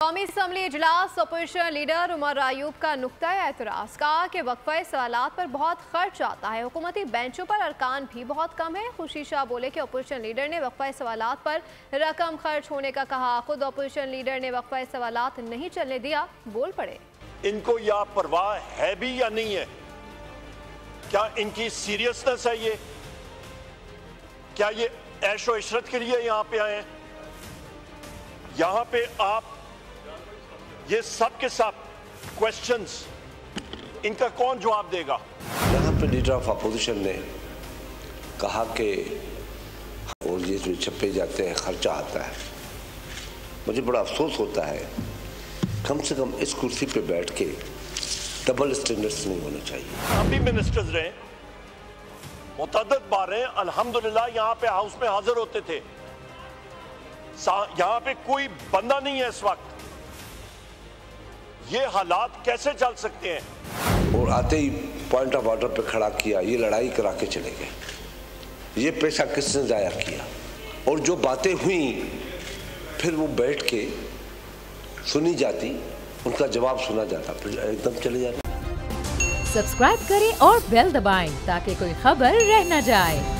कौमी असम्बली इजलास opposition leader Umar Ayub का नुक्ता एतराज़ कहा कि वक्फे सवालात पर बहुत खर्च आता है, हुकूमती बेंचों पर अरकान भी बहुत कम है। खुशी शाह बोले कि अपोजिशन लीडर ने वक्फे सवालात पर रकम खर्च होने का कहा। खुद अपोजिशन लीडर ने वक्फे सवालात नहीं चलने दिया, बोल पड़े। इनको या परवाह है भी या नहीं है? क्या इनकी सीरियसनेस है? ये क्या ये ऐशो इशरत के लिए यहाँ पे आए हैं? यहाँ पे आप ये सब के सब क्वेश्चंस, इनका कौन जवाब देगा? यहाँ पे लीडर ऑफ अपोजिशन ने कहा कि और ये जो छपे जाते हैं खर्चा आता है। मुझे बड़ा अफसोस होता है, कम से कम इस कुर्सी पे बैठ के डबल स्टैंडर्ड्स नहीं होने चाहिए। हम भी मिनिस्टर्स रहे, मुतअद्दिद बार रहे, अल्हम्दुलिल्लाह यहाँ पे हाउस में हाजिर होते थे। यहाँ पे कोई बंदा नहीं है इस वक्त। ये हालात कैसे चल सकते हैं? और आते ही पॉइंट ऑफ ऑर्डर पे खड़ा किया, ये लड़ाई करा के चले गए। ये पैसा किसने जाया किया? और जो बातें हुई फिर वो बैठ के सुनी जाती, उनका जवाब सुना जाता, फिर एकदम चले जाते। सब्सक्राइब करें और बेल दबाएं ताकि कोई खबर रह न जाए।